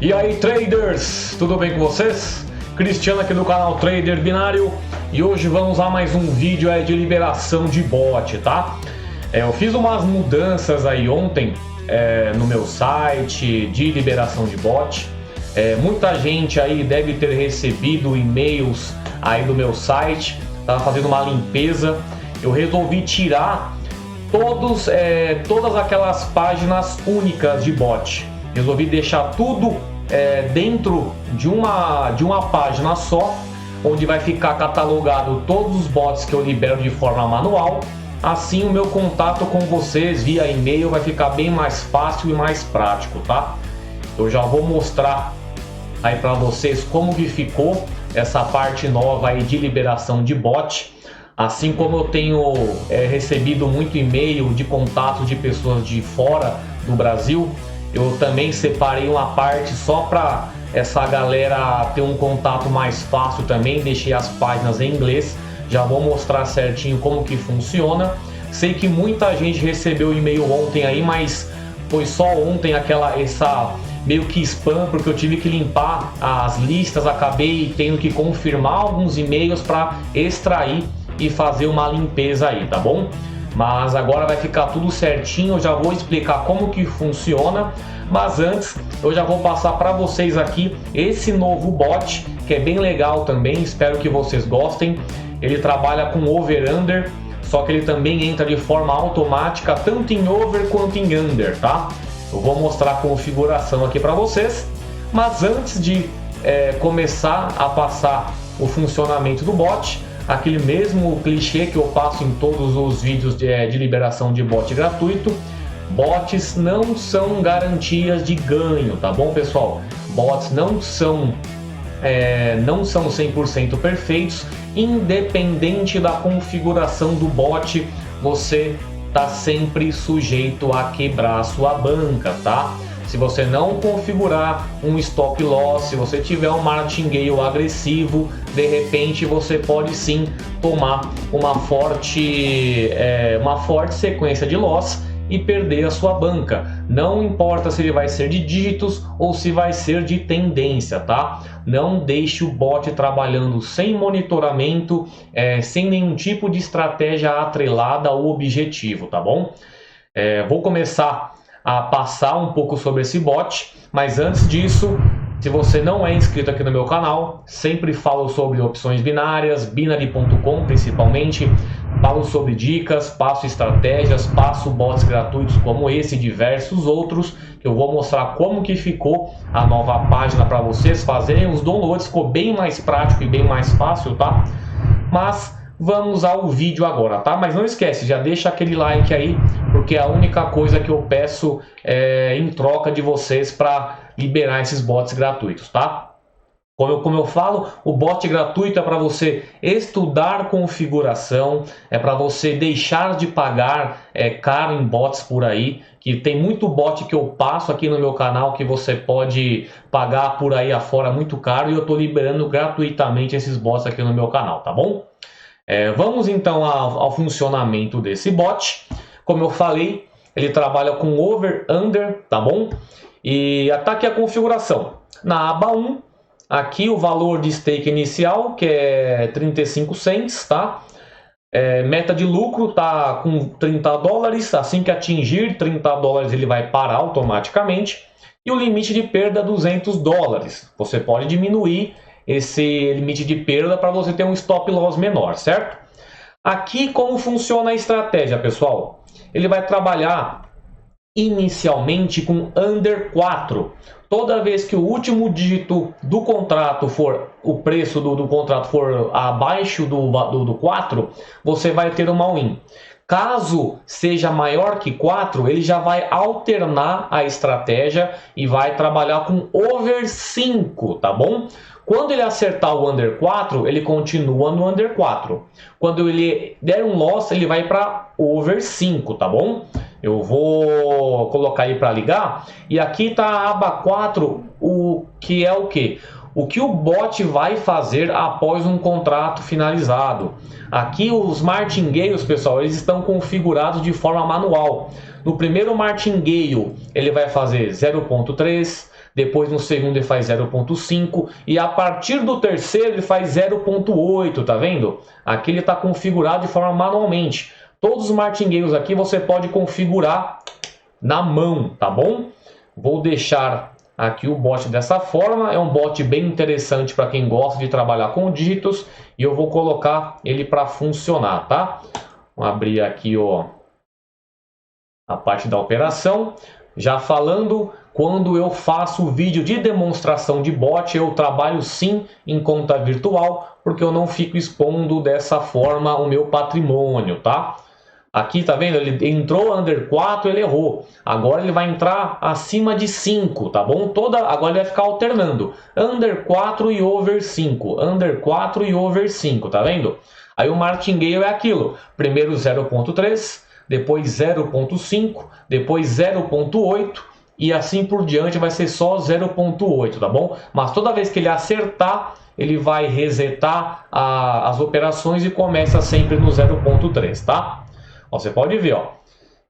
E aí, traders, tudo bem com vocês? Cristiano aqui do canal Trader Binário e hoje vamos a mais um vídeo de liberação de bot, tá? Eu fiz umas mudanças aí ontem no meu site de liberação de bot. Muita gente aí deve ter recebido e-mails aí do meu site, tava fazendo uma limpeza. Eu resolvi tirar todas aquelas páginas únicas de bot. Resolvi deixar tudo dentro de uma página só, onde vai ficar catalogado todos os bots que eu libero de forma manual. Assim o meu contato com vocês via e-mail vai ficar bem mais fácil e mais prático, tá? Eu já vou mostrar aí para vocês como que ficou essa parte nova aí de liberação de bot. Assim como eu tenho recebido muito e-mail de contato de pessoas de fora do Brasil, eu também separei uma parte só para essa galera ter um contato mais fácil também. Deixei as páginas em inglês, já vou mostrar certinho como que funciona. Sei que muita gente recebeu o e-mail ontem aí, mas foi só ontem essa meio que spam, porque eu tive que limpar as listas, acabei tendo que confirmar alguns e-mails para extrair e fazer uma limpeza aí, tá bom? Mas agora vai ficar tudo certinho, eu já vou explicar como que funciona. Mas antes, eu já vou passar para vocês aqui esse novo bot, que é bem legal também, espero que vocês gostem. Ele trabalha com over-under, só que ele também entra de forma automática, tanto em over quanto em under, tá? Eu vou mostrar a configuração aqui para vocês, mas antes de começar a passar o funcionamento do bot, aquele mesmo clichê que eu passo em todos os vídeos de liberação de bot gratuito: bots não são garantias de ganho, tá bom, pessoal? Bots não são 100% perfeitos. Independente da configuração do bot, você tá sempre sujeito a quebrar a sua banca, tá? Se você não configurar um stop loss, se você tiver um martingale agressivo, de repente você pode sim tomar uma forte sequência de loss e perder a sua banca. Não importa se ele vai ser de dígitos ou se vai ser de tendência, tá? Não deixe o bot trabalhando sem monitoramento, sem nenhum tipo de estratégia atrelada ao objetivo, tá bom? Vou começar a passar um pouco sobre esse bot, mas antes disso, se você não é inscrito aqui no meu canal, sempre falo sobre opções binárias, binary.com principalmente, falo sobre dicas, passo estratégias, passo bots gratuitos como esse e diversos outros, que eu vou mostrar como que ficou a nova página para vocês fazerem os downloads. Ficou bem mais prático e bem mais fácil, tá? Mas vamos ao vídeo agora, tá? Mas não esquece, já deixa aquele like aí, porque é a única coisa que eu peço em troca de vocês para liberar esses bots gratuitos, tá? Como eu falo, o bot gratuito é para você estudar configuração, é para você deixar de pagar caro em bots por aí, que tem muito bot que eu passo aqui no meu canal que você pode pagar por aí afora muito caro, e eu estou liberando gratuitamente esses bots aqui no meu canal, tá bom? Vamos então ao funcionamento desse bot. Como eu falei, ele trabalha com over-under, tá bom? E tá aqui a configuração. Na aba 1, aqui o valor de stake inicial, que é 35 cents, tá? Meta de lucro tá com 30 dólares. Assim que atingir 30 dólares ele vai parar automaticamente. E o limite de perda 200 dólares. Você pode diminuir esse limite de perda para você ter um stop loss menor, certo? Aqui como funciona a estratégia, pessoal? Ele vai trabalhar inicialmente com under 4. Toda vez que o último dígito do contrato for, o preço do contrato for abaixo do 4, você vai ter uma win. Caso seja maior que 4, ele já vai alternar a estratégia e vai trabalhar com over 5, tá bom? Quando ele acertar o under 4, ele continua no under 4. Quando ele der um loss, ele vai para over 5, tá bom? Eu vou colocar aí para ligar. E aqui está a aba 4, o que é o quê? O que o bot vai fazer após um contrato finalizado. Aqui os martingales, pessoal, eles estão configurados de forma manual. No primeiro martingale, ele vai fazer 0.3, depois no segundo ele faz 0.5 e a partir do terceiro ele faz 0.8, tá vendo? Aqui ele está configurado de forma manualmente. Todos os martingales aqui você pode configurar na mão, tá bom? Vou deixar aqui o bot dessa forma, é um bot bem interessante para quem gosta de trabalhar com dígitos e eu vou colocar ele para funcionar, tá? Vou abrir aqui a parte da operação. Já falando, quando eu faço vídeo de demonstração de bot, eu trabalho sim em conta virtual, porque eu não fico expondo dessa forma o meu patrimônio, tá? Aqui, tá vendo? Ele entrou under 4, ele errou. Agora ele vai entrar acima de 5, tá bom? Agora ele vai ficar alternando. Under 4 e over 5. Under 4 e over 5, tá vendo? Aí o martingale é aquilo. Primeiro 0.3, depois 0.5, depois 0.8 e assim por diante vai ser só 0.8, tá bom? Mas toda vez que ele acertar, ele vai resetar as operações e começa sempre no 0.3, tá? Ó, você pode ver, ó,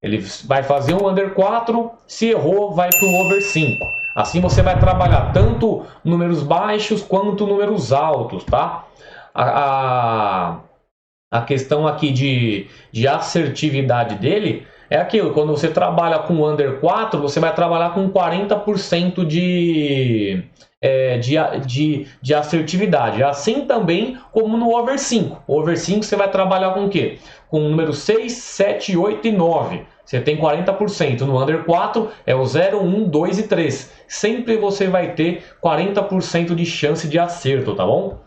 ele vai fazer um under 4, se errou, vai para o over 5. Assim você vai trabalhar tanto números baixos quanto números altos, tá? A questão aqui de assertividade dele é aquilo, quando você trabalha com under 4, você vai trabalhar com 40% de assertividade. Assim também como no over 5. O over 5 você vai trabalhar com o quê? Com o número 6, 7, 8 e 9. Você tem 40%. No under 4 é o 0, 1, 2 e 3. Sempre você vai ter 40% de chance de acerto, tá bom?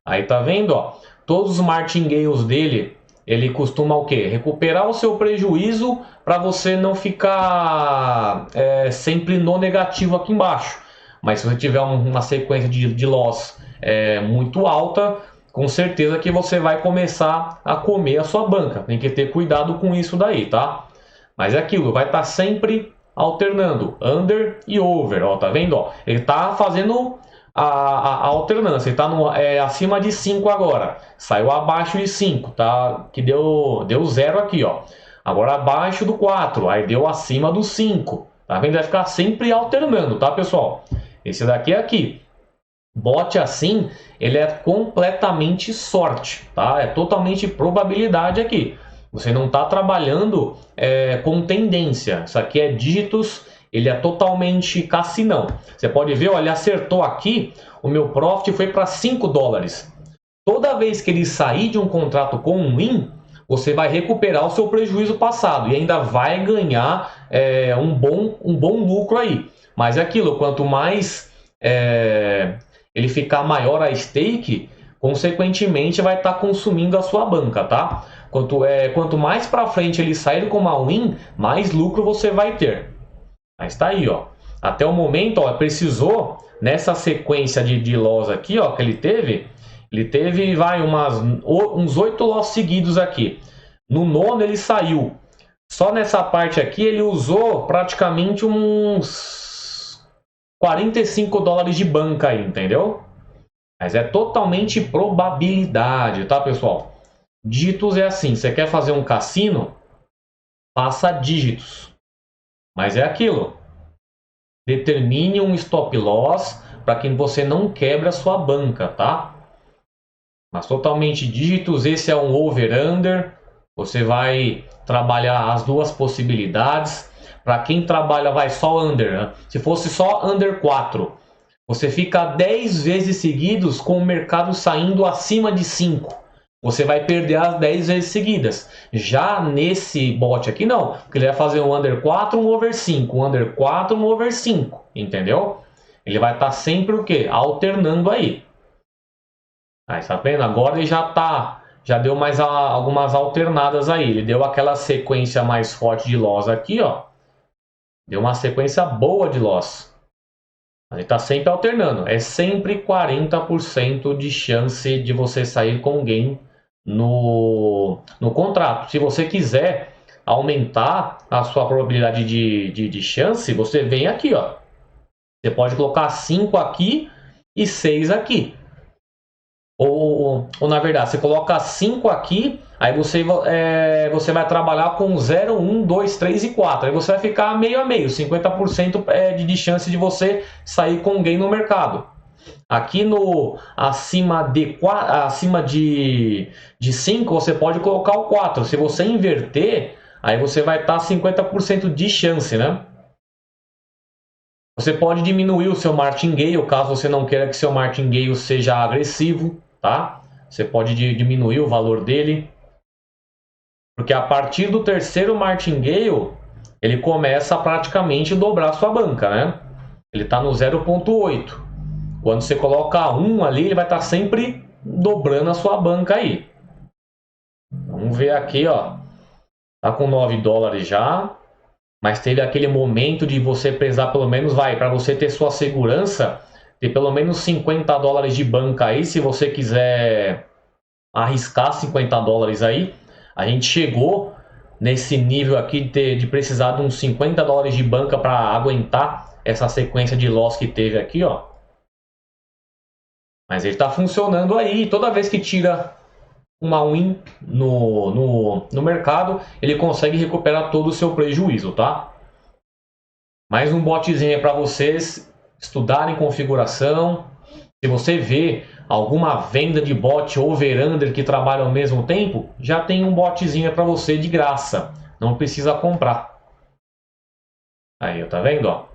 Aí tá vendo, ó? Todos os martingales dele, ele costuma o quê? Recuperar o seu prejuízo para você não ficar sempre no negativo aqui embaixo. Mas se você tiver uma sequência de loss muito alta, com certeza que você vai começar a comer a sua banca. Tem que ter cuidado com isso daí, tá? Mas é aquilo, vai estar sempre alternando under e over, ó, tá vendo? Ó, ele está fazendo a alternância, ele está acima de 5 agora, saiu abaixo de 5, tá? Que deu 0 aqui, ó. Agora abaixo do 4, aí deu acima do 5, tá vendo? Vai ficar sempre alternando, tá, pessoal? Esse daqui é aqui. Bot assim, ele é completamente sorte, tá? É totalmente probabilidade aqui. Você não está trabalhando com tendência. Isso aqui é dígitos, ele é totalmente cassinão. Você pode ver, olha, ele acertou aqui, o meu profit foi para 5 dólares. Toda vez que ele sair de um contrato com um win, você vai recuperar o seu prejuízo passado e ainda vai ganhar um bom lucro aí. Mas é aquilo, quanto mais ele ficar maior a stake, consequentemente vai estar consumindo a sua banca, tá? Quanto mais para frente ele sair com uma win, mais lucro você vai ter. Mas está aí, ó. Até o momento, ó, precisou, nessa sequência de loss aqui, ó, que ele teve uns 8 loss seguidos aqui. No nono ele saiu. Só nessa parte aqui ele usou praticamente uns 45 dólares de banca aí, entendeu? Mas é totalmente probabilidade, tá, pessoal? Dígitos é assim, você quer fazer um cassino? Faça dígitos. Mas é aquilo. Determine um stop loss para que você não quebre a sua banca, tá? Mas totalmente dígitos, esse é um over-under. Você vai trabalhar as duas possibilidades. Para quem trabalha vai só under, né? Se fosse só under 4, você fica 10 vezes seguidos com o mercado saindo acima de 5. Você vai perder as 10 vezes seguidas. Já nesse bot aqui não, porque ele vai fazer um under 4, um over 5, um under 4, um over 5, entendeu? Ele vai estar sempre o quê? Alternando aí. Aí, tá vendo? Agora ele já deu mais algumas alternadas aí. Ele deu aquela sequência mais forte de loss aqui, ó. Deu uma sequência boa de loss. Ele está sempre alternando. É sempre 40% de chance de você sair com gain no contrato. Se você quiser aumentar a sua probabilidade de chance, você vem aqui, ó. Você pode colocar 5 aqui e 6 aqui. Ou na verdade, você coloca 5 aqui Aí você vai trabalhar com 0, 1, 2, 3 e 4. Aí você vai ficar meio a meio, 50% de chance de você sair com gain no mercado. Aqui no acima de 5, você pode colocar o 4. Se você inverter, aí você vai estar 50% de chance, né? Você pode diminuir o seu martingale, caso você não queira que seu martingale seja agressivo, tá? Você pode diminuir o valor dele. Porque a partir do terceiro martingale, ele começa a praticamente dobrar sua banca, né? Ele está no 0,8. Quando você coloca 1 ali, ele vai estar sempre dobrando a sua banca aí. Vamos ver aqui, ó. Tá com 9 dólares já. Mas teve aquele momento de você precisar pelo menos, para você ter sua segurança, ter pelo menos 50 dólares de banca aí, se você quiser arriscar 50 dólares aí. A gente chegou nesse nível aqui de precisar de uns 50 dólares de banca para aguentar essa sequência de loss que teve aqui, ó. Mas ele está funcionando aí. Toda vez que tira uma win no mercado, ele consegue recuperar todo o seu prejuízo, tá? Mais um botzinho para vocês estudarem configuração. Se você vê alguma venda de bot over-under que trabalha ao mesmo tempo, já tem um botzinho para você de graça. Não precisa comprar. Aí, tá vendo? Ó?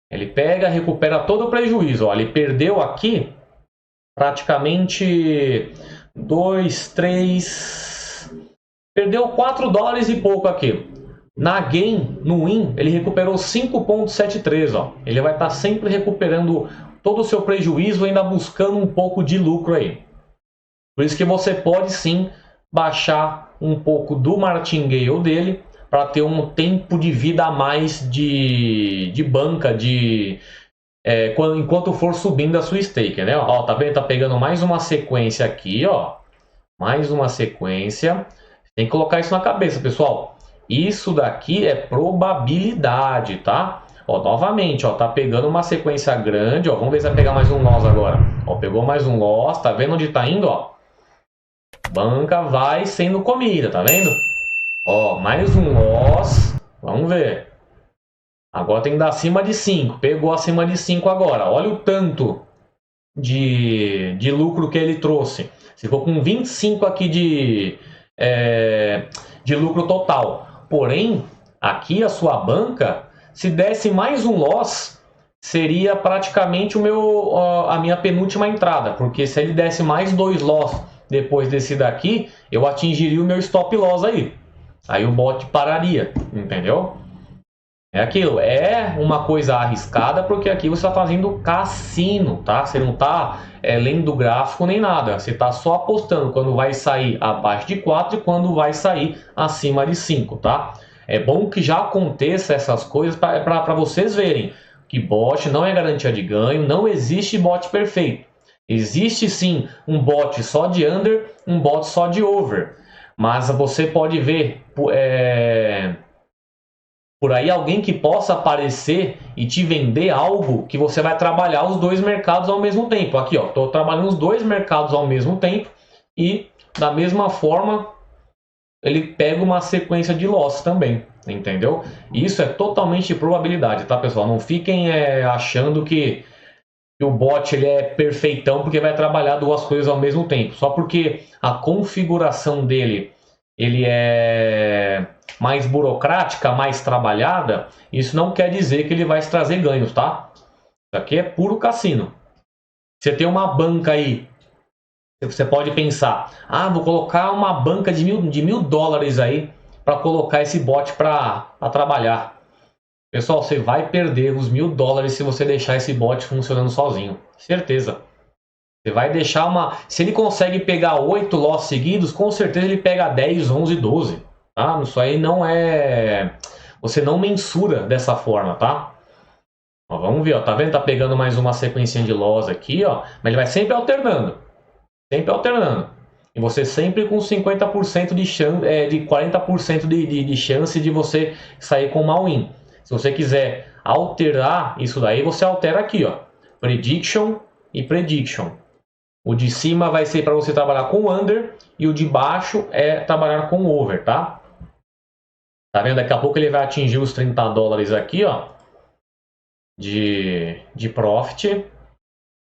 Ele pega, recupera todo o prejuízo. Ó. Ele perdeu aqui praticamente 2, 3... Perdeu 4 dólares e pouco aqui. Na gain, no win, ele recuperou 5,73. Ó. Ele vai estar sempre recuperando todo o seu prejuízo, ainda buscando um pouco de lucro aí. Por isso que você pode sim baixar um pouco do martingale dele para ter um tempo de vida a mais de banca, enquanto for subindo a sua stake, né? Ó, tá vendo? Tá pegando mais uma sequência aqui, ó. Mais uma sequência. Tem que colocar isso na cabeça, pessoal. Isso daqui é probabilidade, tá? Ó, novamente, ó, tá pegando uma sequência grande, ó. Vamos ver se vai pegar mais um loss agora. Ó, pegou mais um loss, tá vendo onde tá indo, ó? Banca vai sendo comida, tá vendo? Ó, mais um loss. Vamos ver. Agora tem que dar acima de 5. Pegou acima de 5 agora. Olha o tanto de lucro que ele trouxe. Ficou com 25 aqui de lucro total. Porém, aqui a sua banca, se desse mais um loss, seria praticamente a minha penúltima entrada. Porque se ele desse mais 2 loss depois desse daqui, eu atingiria o meu stop loss aí. Aí o bot pararia, entendeu? É aquilo, é uma coisa arriscada, porque aqui você está fazendo cassino, tá? Você não está lendo o gráfico nem nada. Você está só apostando quando vai sair abaixo de 4 e quando vai sair acima de 5, tá? É bom que já aconteça essas coisas para vocês verem que bot não é garantia de ganho, não existe bot perfeito. Existe sim um bot só de under, um bot só de over. Mas você pode ver por aí alguém que possa aparecer e te vender algo que você vai trabalhar os dois mercados ao mesmo tempo. Aqui, ó, estou trabalhando os dois mercados ao mesmo tempo e da mesma forma ele pega uma sequência de loss também, entendeu? Isso é totalmente probabilidade, tá, pessoal? Não fiquem achando que o bot ele é perfeitão porque vai trabalhar duas coisas ao mesmo tempo. Só porque a configuração dele ele é mais burocrática, mais trabalhada, isso não quer dizer que ele vai te trazer ganhos, tá? Isso aqui é puro cassino. Você tem uma banca aí, você pode pensar, vou colocar uma banca de mil dólares aí para colocar esse bot para trabalhar. Pessoal, você vai perder os 1.000 dólares se você deixar esse bot funcionando sozinho. Certeza. Você vai deixar Se ele consegue pegar 8 loss seguidos, com certeza ele pega 10, 11, 12. Tá? Isso aí não é... Você não mensura dessa forma, tá? Ó, vamos ver, ó. Tá vendo? Tá pegando mais uma sequência de loss aqui, ó. Mas ele vai sempre alternando. Sempre alternando. E você sempre com 50% de chance, de 40% de chance de você sair com uma win. Se você quiser alterar isso daí, você altera aqui, ó. Prediction e Prediction. O de cima vai ser para você trabalhar com under e o de baixo é trabalhar com over, tá? Tá vendo? Daqui a pouco ele vai atingir os 30 dólares aqui, ó, de profit.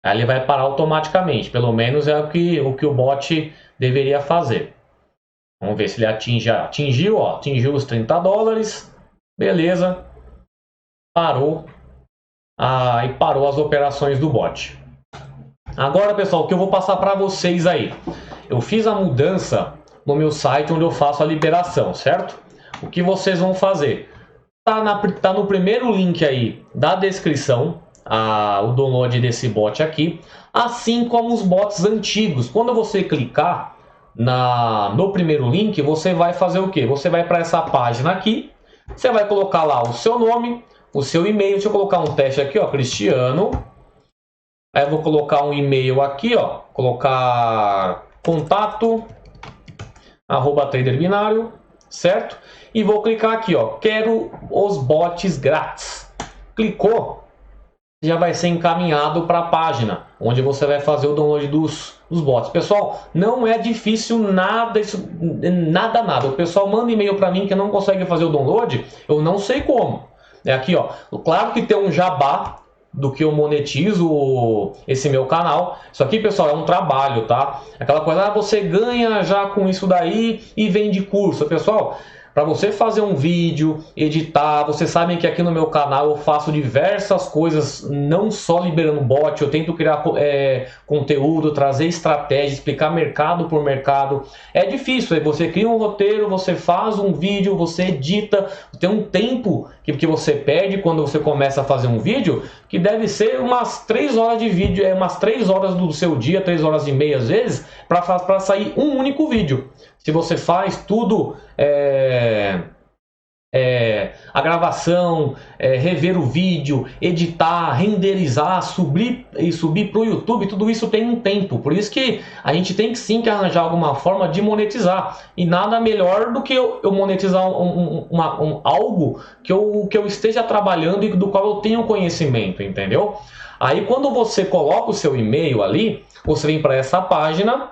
Aí ele vai parar automaticamente. Pelo menos é o que o bot deveria fazer. Vamos ver se ele atingiu, ó, atingiu os 30 dólares. Beleza. Parou. E parou as operações do bot. Agora, pessoal, o que eu vou passar para vocês aí. Eu fiz a mudança no meu site onde eu faço a liberação, certo? O que vocês vão fazer? Tá no primeiro link aí da descrição, o download desse bot aqui, assim como os bots antigos. Quando você clicar no primeiro link, você vai fazer o quê? Você vai para essa página aqui, você vai colocar lá o seu nome, o seu e-mail. Deixa eu colocar um teste aqui, ó, Cristiano. Aí eu vou colocar um e-mail aqui, ó, colocar contato @traderbinário, certo? E vou clicar aqui, ó, quero os bots grátis. Clicou, já vai ser encaminhado para a página onde você vai fazer o download dos bots. Pessoal, não é difícil nada, nada. O pessoal manda e-mail para mim que não consegue fazer o download, eu não sei como. É aqui, ó. Claro que tem um jabá do que eu monetizo esse meu canal. Isso aqui, pessoal, é um trabalho, tá? Aquela coisa, você ganha já com isso daí e vende curso. Pessoal, para você fazer um vídeo, editar, vocês sabem que aqui no meu canal eu faço diversas coisas, não só liberando bot, eu tento criar conteúdo, trazer estratégia, explicar mercado por mercado. É difícil, você cria um roteiro, você faz um vídeo, você edita, tem um tempo que você perde quando você começa a fazer um vídeo, que deve ser umas 3 horas de vídeo, umas 3 horas do seu dia, 3 horas e meia às vezes, para sair um único vídeo. Se você faz tudo, a gravação, rever o vídeo, editar, renderizar, subir para o YouTube, tudo isso tem um tempo. Por isso que a gente tem que sim que arranjar alguma forma de monetizar. E nada melhor do que eu monetizar algo que eu esteja trabalhando e do qual eu tenho conhecimento, entendeu? Aí quando você coloca o seu e-mail ali, você vem para essa página,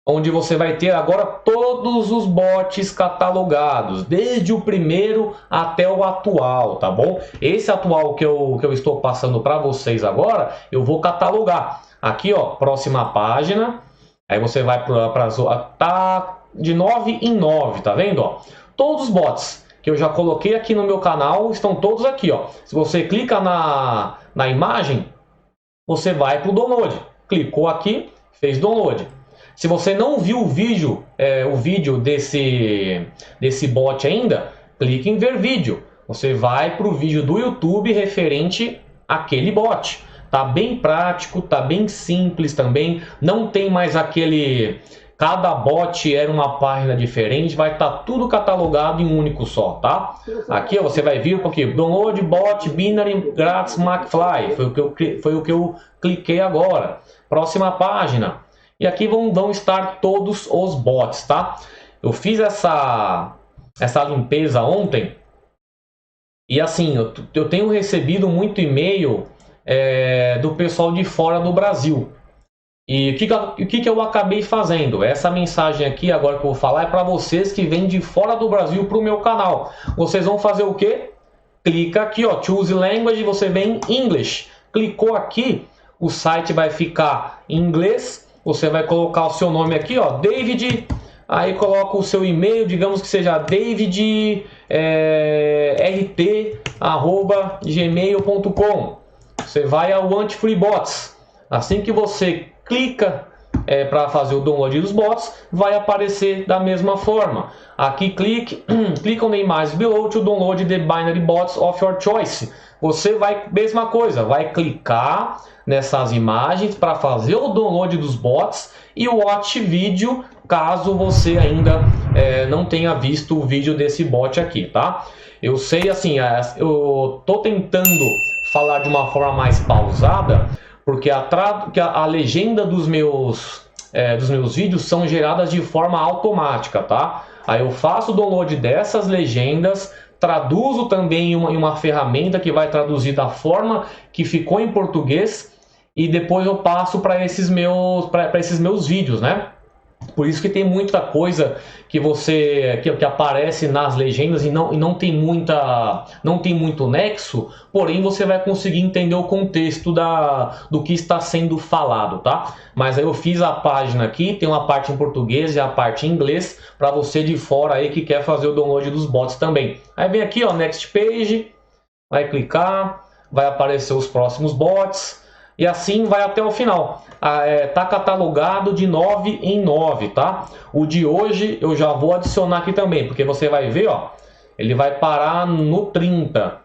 onde você vai ter agora todos os bots catalogados, desde o primeiro até o atual, tá bom? Esse atual que eu estou passando para vocês agora, eu vou catalogar. Aqui, ó, próxima página, aí você vai para tá de 9 em 9, tá vendo? Ó? Todos os bots que eu já coloquei aqui no meu canal estão todos aqui, ó. Se você clica na imagem, você vai para o download. Clicou aqui, fez download. Se você não viu o vídeo desse bot ainda, clique em ver vídeo. Você vai para o vídeo do YouTube referente àquele bot. Tá bem prático, tá bem simples também. Não tem mais aquele... Cada bot era uma página diferente, vai estar tudo catalogado em um único só, tá? Aqui ó, você vai vir porque download bot binary grátis McFly. Foi o que eu cliquei agora. Próxima página. E aqui vão estar todos os bots, tá? Eu fiz essa limpeza ontem. E assim, eu tenho recebido muito e-mail do pessoal de fora do Brasil. E o que eu acabei fazendo? Essa mensagem aqui, agora que eu vou falar, é para vocês que vêm de fora do Brasil para o meu canal. Vocês vão fazer o quê? Clica aqui, ó, Choose Language, você vem em English. Clicou aqui, o site vai ficar em inglês. Você vai colocar o seu nome aqui, ó, David, aí coloca o seu e-mail, digamos que seja davidrt@gmail.com. Você vai ao Want Free Bots. Assim que você clica para fazer o download dos bots, vai aparecer da mesma forma. Aqui clique on the image below to download the binary bots of your choice. Você vai, mesma coisa, vai clicar nessas imagens para fazer o download dos bots e o watch vídeo, caso você ainda não tenha visto o vídeo desse bot aqui, tá? Eu sei, assim, eu tô tentando falar de uma forma mais pausada, porque a legenda dos meus vídeos são geradas de forma automática, tá? Aí eu faço o download dessas legendas, traduzo também em uma ferramenta que vai traduzir da forma que ficou em português e depois eu passo para esses meus vídeos, né? Por isso que tem muita coisa que aparece nas legendas e não tem muito nexo, porém você vai conseguir entender o contexto do que está sendo falado, tá? Mas aí eu fiz a página aqui, tem uma parte em português e a parte em inglês para você de fora aí que quer fazer o download dos bots também. Aí vem aqui, ó, Next Page, vai clicar, vai aparecer os próximos bots. E assim vai até o final. Tá catalogado de 9 em 9, tá? O de hoje eu já vou adicionar aqui também, porque você vai ver, ó, ele vai parar no 30.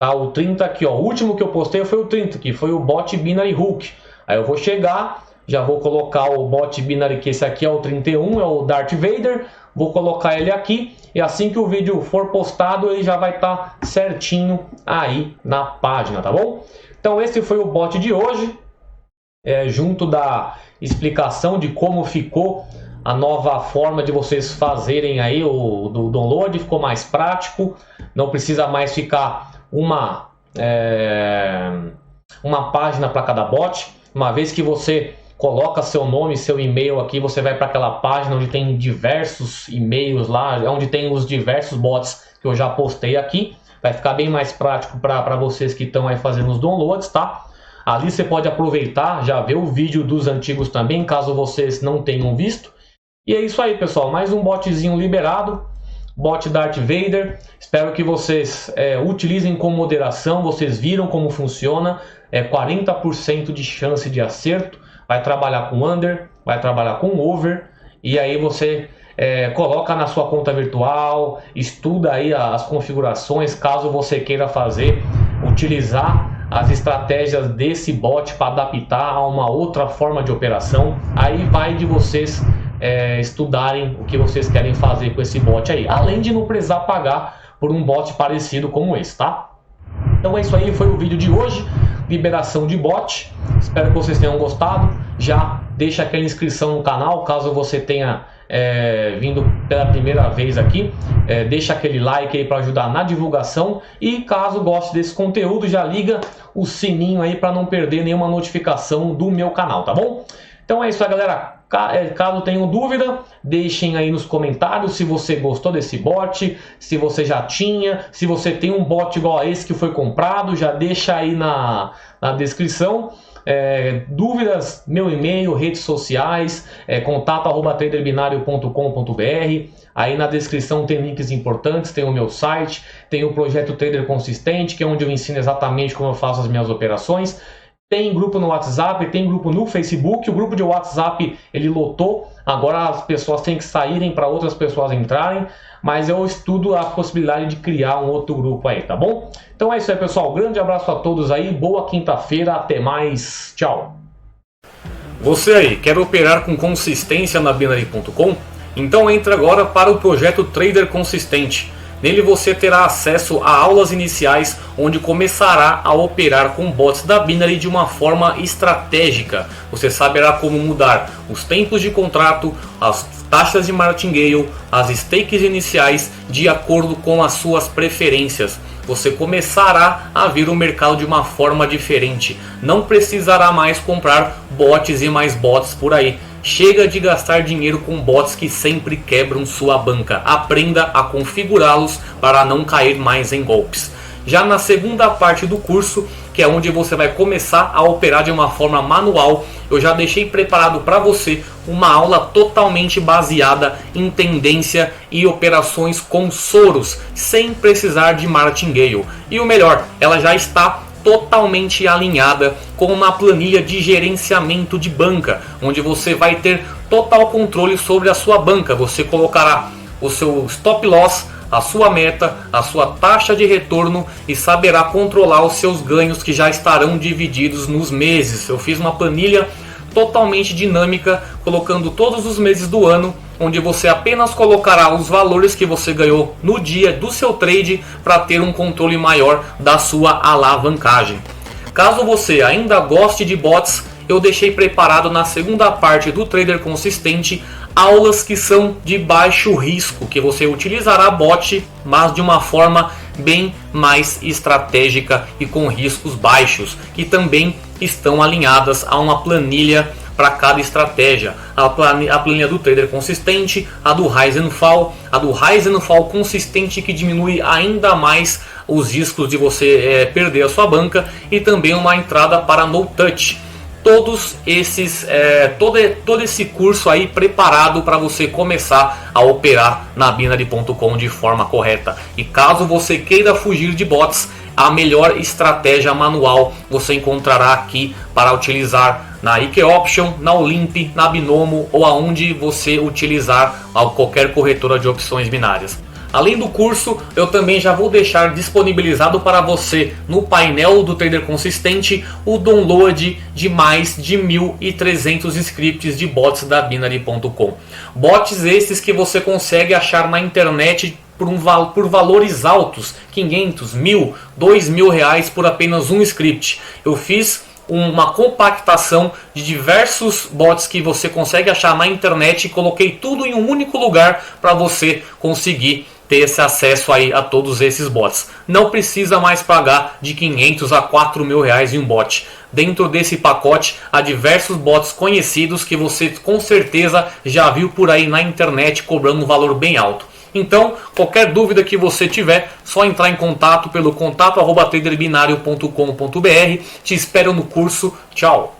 Tá? O 30 aqui, ó, o último que eu postei foi o 30, que foi o bot Binary Hook. Aí eu vou chegar, já vou colocar o bot Binary, que esse aqui é o 31, é o Darth Vader. Vou colocar ele aqui e assim que o vídeo for postado, ele já vai estar certinho aí na página, tá bom? Então esse foi o bot de hoje, junto da explicação de como ficou a nova forma de vocês fazerem aí do download. Ficou mais prático, não precisa mais ficar uma página para cada bot. Uma vez que você coloca seu nome, seu e-mail aqui, você vai para aquela página onde tem diversos e-mails lá, onde tem os diversos bots que eu já postei aqui. Vai ficar bem mais prático para vocês que estão aí fazendo os downloads, tá? Ali você pode aproveitar, já ver o vídeo dos antigos também, caso vocês não tenham visto. E é isso aí, pessoal. Mais um botzinho liberado. Bot Darth Vader. Espero que vocês utilizem com moderação. Vocês viram como funciona. 40% de chance de acerto. Vai trabalhar com under, vai trabalhar com over. E aí você coloca na sua conta virtual, estuda aí as configurações, caso você queira utilizar as estratégias desse bot para adaptar a uma outra forma de operação. Aí vai de vocês estudarem o que vocês querem fazer com esse bot aí, além de não precisar pagar por um bot parecido como esse, tá? Então é isso aí, foi o vídeo de hoje, liberação de bot. Espero que vocês tenham gostado. Já deixa aquela inscrição no canal, caso você tenha vindo pela primeira vez aqui, deixa aquele like aí para ajudar na divulgação, e caso goste desse conteúdo, já liga o sininho aí para não perder nenhuma notificação do meu canal, tá bom? Então é isso aí, galera. Caso tenham dúvida, deixem aí nos comentários se você gostou desse bot, se você já tinha, se você tem um bot igual a esse que foi comprado, já deixa aí na descrição. Dúvidas, meu e-mail, redes sociais, contato@traderbinario.com.br. Aí na descrição tem links importantes, tem o meu site, tem o projeto Trader Consistente, que é onde eu ensino exatamente como eu faço as minhas operações. Tem grupo no WhatsApp, tem grupo no Facebook. O grupo de WhatsApp ele lotou, agora as pessoas têm que saírem para outras pessoas entrarem, mas eu estudo a possibilidade de criar um outro grupo aí, tá bom? Então é isso aí, pessoal, grande abraço a todos aí, boa quinta-feira, até mais, tchau! Você aí, quer operar com consistência na Binary.com? Então entra agora para o projeto Trader Consistente. Nele você terá acesso a aulas iniciais, onde começará a operar com bots da Binary de uma forma estratégica. Você saberá como mudar os tempos de contrato, as taxas de martingale, as stakes iniciais de acordo com as suas preferências. Você começará a ver o mercado de uma forma diferente. Não precisará mais comprar bots e mais bots por aí. Chega de gastar dinheiro com bots que sempre quebram sua banca. Aprenda a configurá-los para não cair mais em golpes. Já na segunda parte do curso, que é onde você vai começar a operar de uma forma manual, eu já deixei preparado para você uma aula totalmente baseada em tendência e operações com Soros, sem precisar de martingale. E o melhor, ela já está totalmente alinhada com uma planilha de gerenciamento de banca, onde você vai ter total controle sobre a sua banca. Você colocará o seu stop loss, a sua meta, a sua taxa de retorno e saberá controlar os seus ganhos, que já estarão divididos nos meses. Eu fiz uma planilha totalmente dinâmica, colocando todos os meses do ano, onde você apenas colocará os valores que você ganhou no dia do seu trade para ter um controle maior da sua alavancagem. Caso você ainda goste de bots, eu deixei preparado na segunda parte do Trader Consistente aulas que são de baixo risco, que você utilizará bot, mas de uma forma bem mais estratégica e com riscos baixos, que também estão alinhadas a uma planilha para cada estratégia. A planilha do trader consistente, a do Rise and Fall, a do Rise and Fall consistente, que diminui ainda mais os riscos de você perder a sua banca, e também uma entrada para no touch. Todos esses, todo esse curso aí preparado para você começar a operar na Binary.com de forma correta. E caso você queira fugir de bots, a melhor estratégia manual você encontrará aqui para utilizar na IK Option, na Olimp, na Binomo ou aonde você utilizar qualquer corretora de opções binárias. Além do curso, eu também já vou deixar disponibilizado para você no painel do Trader Consistente o download de mais de 1.300 scripts de bots da Binary.com. Bots esses que você consegue achar na internet por valores altos, 500, 1.000, 2.000 reais por apenas um script. Eu fiz uma compactação de diversos bots que você consegue achar na internet e coloquei tudo em um único lugar para você conseguir ter esse acesso aí a todos esses bots. Não precisa mais pagar de 500 a 4.000 reais em um bot. Dentro desse pacote há diversos bots conhecidos que você com certeza já viu por aí na internet cobrando um valor bem alto. Então, qualquer dúvida que você tiver, só entrar em contato pelo contato@traderbinario.com.br. Te espero no curso. Tchau!